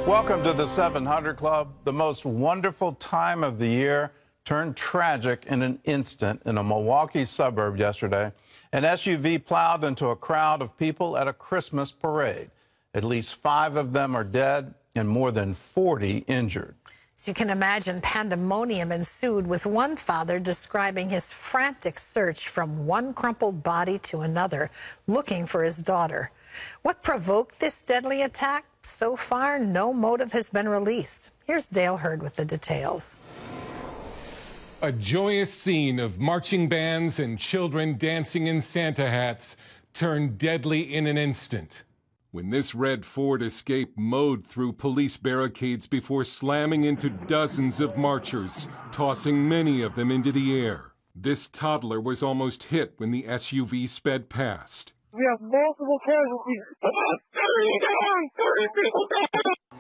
Welcome to the 700 Club. The most wonderful time of the year turned tragic in an instant in a Milwaukee suburb yesterday. An SUV plowed into a crowd of people at a Christmas parade. At least 5 of them are dead and more than 40 injured. So you can imagine pandemonium ensued, with one father describing his frantic search from one crumpled body to another, looking for his daughter. What provoked this deadly attack? So far, no motive has been released. Here's Dale Hurd with the details. A joyous scene of marching bands and children dancing in Santa hats turned deadly in an instant when this red Ford Escape mowed through police barricades before slamming into dozens of marchers, tossing many of them into the air. This toddler was almost hit when the SUV sped past. We have multiple casualties.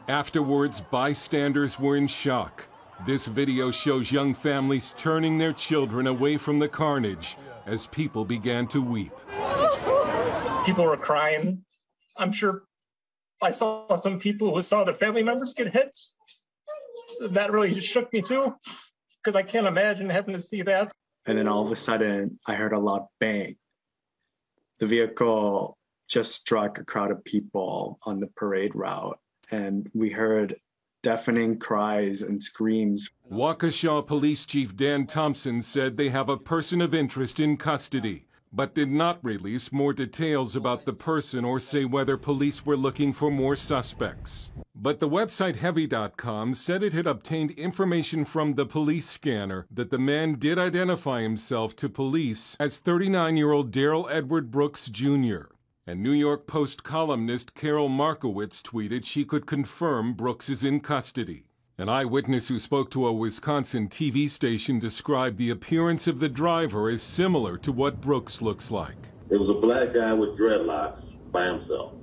Afterwards, bystanders were in shock. This video shows young families turning their children away from the carnage as people began to weep. People were crying. I'm sure I saw some people who saw their family members get hit. That really just shook me too, because I can't imagine having to see that. And then all of a sudden, I heard a loud bang. The vehicle just struck a crowd of people on the parade route, and we heard deafening cries and screams. Waukesha Police Chief Dan Thompson said they have a person of interest in custody, but did not release more details about the person or say whether police were looking for more suspects. But the website Heavy.com said it had obtained information from the police scanner that the man did identify himself to police as 39-year-old Darrell Edward Brooks, Jr. And New York Post columnist Carol Markowitz tweeted she could confirm Brooks is in custody. An eyewitness who spoke to a Wisconsin TV station described the appearance of the driver as similar to what Brooks looks like. It was a black guy with dreadlocks by himself.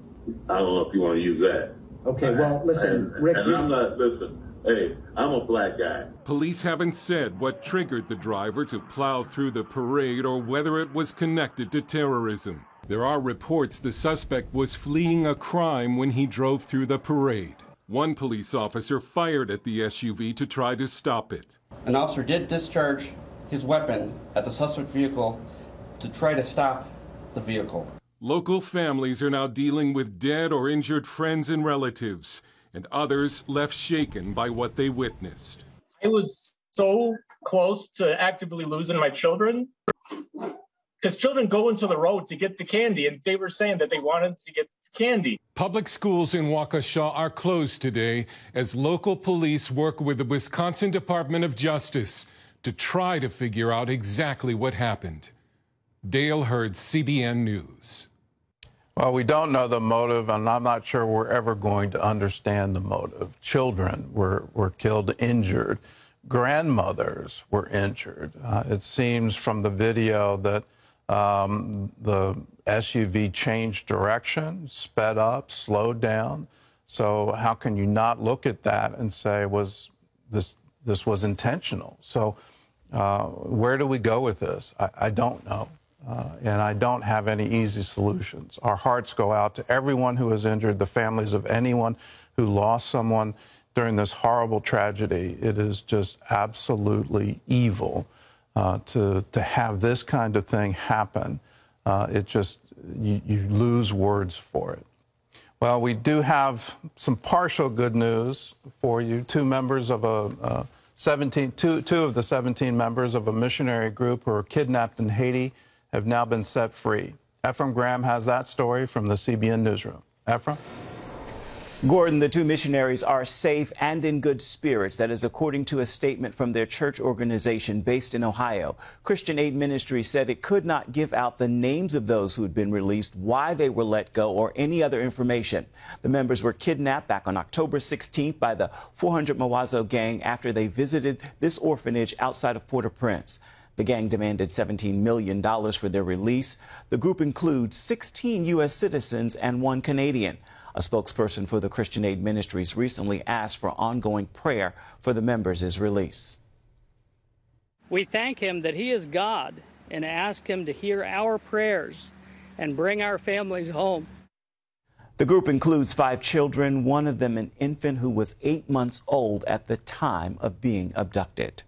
I don't know if you want to use that. Okay, well, listen, Rick. Hey, I'm a black guy. Police haven't said what triggered the driver to plow through the parade or whether it was connected to terrorism. There are reports the suspect was fleeing a crime when he drove through the parade. One police officer fired at the SUV to try to stop it. An officer did discharge his weapon at the suspect vehicle to try to stop the vehicle. Local families are now dealing with dead or injured friends and relatives, and others left shaken by what they witnessed. I was so close to actively losing my children, because children go into the road to get the candy, and they were saying that they wanted to get candy. Public schools in Waukesha are closed today as local police work with the Wisconsin Department of Justice to try to figure out exactly what happened. Dale Hurd, CBN News. Well, we don't know the motive, and I'm not sure we're ever going to understand the motive. Children were killed, injured. Grandmothers were injured. It seems from the video that the SUV changed direction, sped up, slowed down. So how can you not look at that and say, this was intentional? So where do we go with this? I don't know. And I don't have any easy solutions. Our hearts go out to everyone who is injured, the families of anyone who lost someone during this horrible tragedy. It is just absolutely evil to have this kind of thing happen. You lose words for it. Well, we do have some partial good news for you. Two of the 17 members of a missionary group who were kidnapped in Haiti have now been set free. Ephraim Graham has that story from the CBN newsroom. Ephraim? Gordon, the two missionaries are safe and in good spirits. That is according to a statement from their church organization based in Ohio. Christian Aid Ministry said it could not give out the names of those who had been released, why they were let go, or any other information. The members were kidnapped back on October 16th by the 400 Mawazo gang after they visited this orphanage outside of Port-au-Prince. The gang demanded $17 million for their release. The group includes 16 U.S. citizens and 1 Canadian. A spokesperson for the Christian Aid Ministries recently asked for ongoing prayer for the members' release. We thank him that he is God and ask him to hear our prayers and bring our families home. The group includes 5 children, one of them an infant who was 8 months old at the time of being abducted.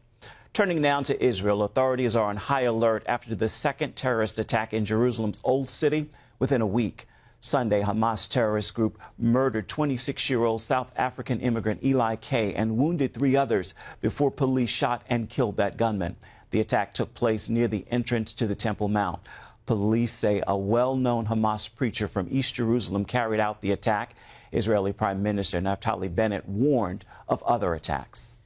Turning now to Israel, authorities are on high alert after the second terrorist attack in Jerusalem's Old City within a week. Sunday, Hamas terrorist group murdered 26-year-old South African immigrant Eli K. and wounded 3 others before police shot and killed that gunman. The attack took place near the entrance to the Temple Mount. Police say a well-known Hamas preacher from East Jerusalem carried out the attack. Israeli Prime Minister Naftali Bennett warned of other attacks.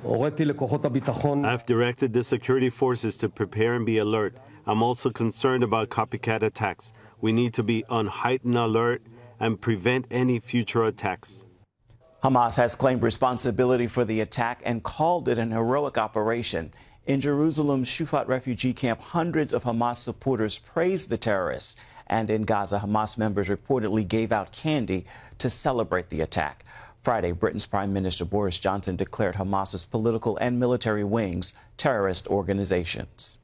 I've directed the security forces to prepare and be alert. I'm also concerned about copycat attacks. We need to be on heightened alert and prevent any future attacks. Hamas has claimed responsibility for the attack and called it an heroic operation. In Jerusalem's Shufat refugee camp, hundreds of Hamas supporters praised the terrorists. And in Gaza, Hamas members reportedly gave out candy to celebrate the attack. Friday, Britain's Prime Minister Boris Johnson declared Hamas's political and military wings terrorist organizations.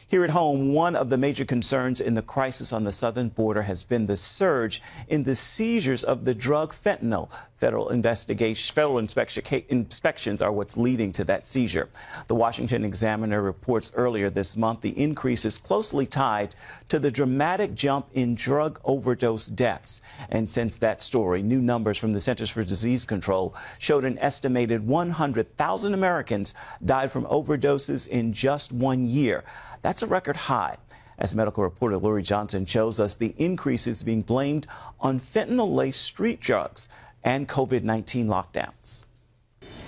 Here at home, one of the major concerns in the crisis on the southern border has been the surge in the seizures of the drug fentanyl. Federal inspections are what's leading to that seizure. The Washington Examiner reports earlier this month the increase is closely tied to the dramatic jump in drug overdose deaths. And since that story, new numbers from the Centers for Disease Control showed an estimated 100,000 Americans died from overdoses in just 1 year. That's a record high. As medical reporter Lori Johnson shows us, the increase is being blamed on fentanyl-laced street drugs and COVID-19 lockdowns.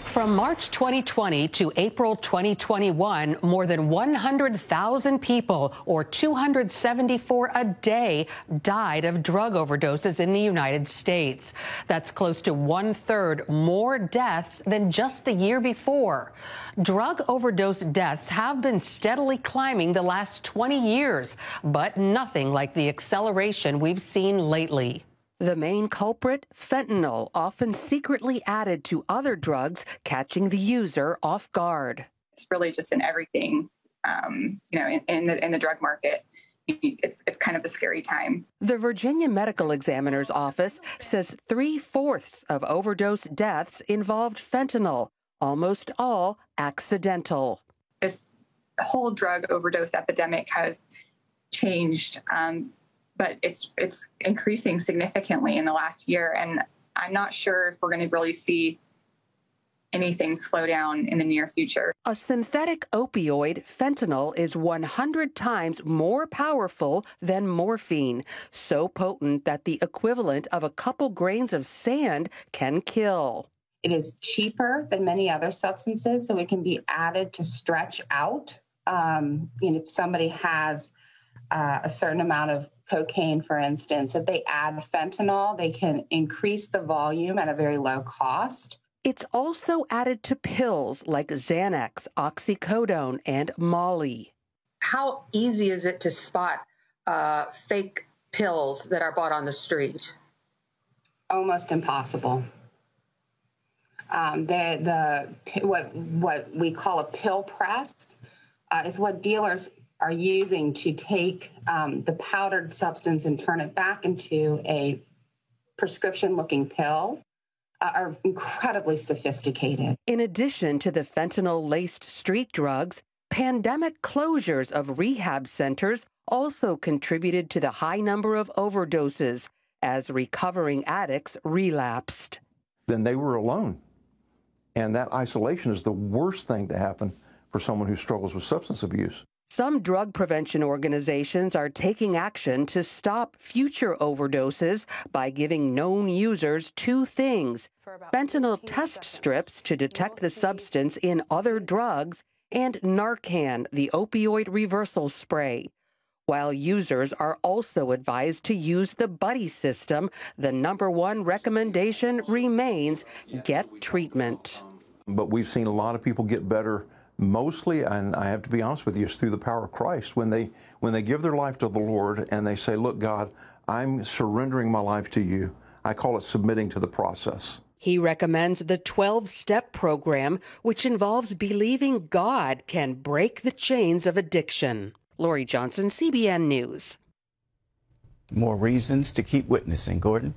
From March 2020 to April 2021, more than 100,000 people, or 274 a day, died of drug overdoses in the United States. That's close to 1/3 more deaths than just the year before. Drug overdose deaths have been steadily climbing the last 20 years, but nothing like the acceleration we've seen lately. The main culprit, fentanyl, often secretly added to other drugs, catching the user off guard. It's really just in everything, in the drug market. It's kind of a scary time. The Virginia Medical Examiner's Office says 3/4 of overdose deaths involved fentanyl, almost all accidental. This whole drug overdose epidemic has changed, but it's increasing significantly in the last year, and I'm not sure if we're going to really see anything slow down in the near future. A synthetic opioid, fentanyl, is 100 times more powerful than morphine, so potent that the equivalent of a couple grains of sand can kill. It is cheaper than many other substances, so it can be added to stretch out. If somebody has a certain amount of cocaine, for instance, if they add fentanyl, they can increase the volume at a very low cost. It's also added to pills like Xanax, oxycodone, and Molly. How easy is it to spot fake pills that are bought on the street? Almost impossible. What we call a pill press is what dealers are using to take the powdered substance and turn it back into a prescription-looking pill. Are incredibly sophisticated. In addition to the fentanyl-laced street drugs, pandemic closures of rehab centers also contributed to the high number of overdoses as recovering addicts relapsed. Then they were alone. And that isolation is the worst thing to happen for someone who struggles with substance abuse. Some drug prevention organizations are taking action to stop future overdoses by giving known users 2 things: fentanyl test strips to detect the substance in other drugs, and Narcan, the opioid reversal spray. While users are also advised to use the buddy system, the #1 recommendation remains get treatment. But we've seen a lot of people get better. Mostly, and I have to be honest with you, it's through the power of Christ. When they give their life to the Lord and they say, look, God, I'm surrendering my life to you. I call it submitting to the process. He recommends the 12-step program, which involves believing God can break the chains of addiction. Lori Johnson, CBN News. More reasons to keep witnessing, Gordon.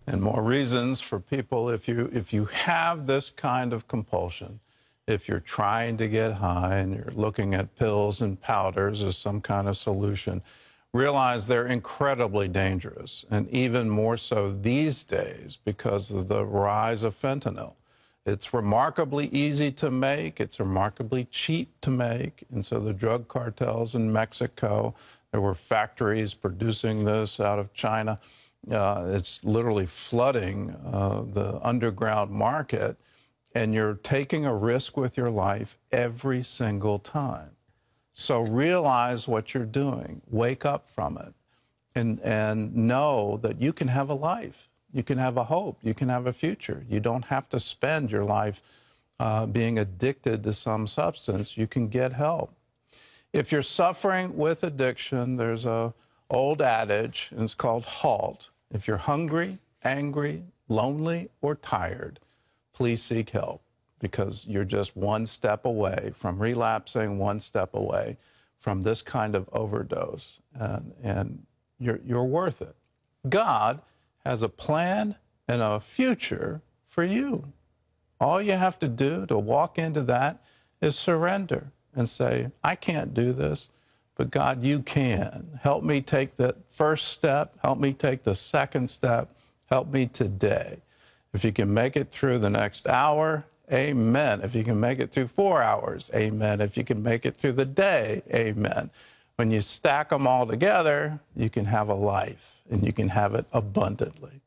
And more reasons for people, if you have this kind of compulsion, if you're trying to get high and you're looking at pills and powders as some kind of solution, realize they're incredibly dangerous, and even more so these days because of the rise of fentanyl. It's remarkably easy to make. It's remarkably cheap to make. And so the drug cartels in Mexico, there were factories producing this out of China. It's literally flooding the underground market, and you're taking a risk with your life every single time. So realize what you're doing, wake up from it, and know that you can have a life, you can have a hope, you can have a future. You don't have to spend your life being addicted to some substance. You can get help. If you're suffering with addiction, there's an old adage, and it's called HALT. If you're hungry, angry, lonely, or tired, please seek help, because you're just one step away from relapsing, one step away from this kind of overdose, and you're worth it. God has a plan and a future for you. All you have to do to walk into that is surrender and say, I can't do this, but God, you can. Help me take the first step. Help me take the second step. Help me today. If you can make it through the next hour, amen. If you can make it through 4 hours, amen. If you can make it through the day, amen. When you stack them all together, you can have a life, and you can have it abundantly.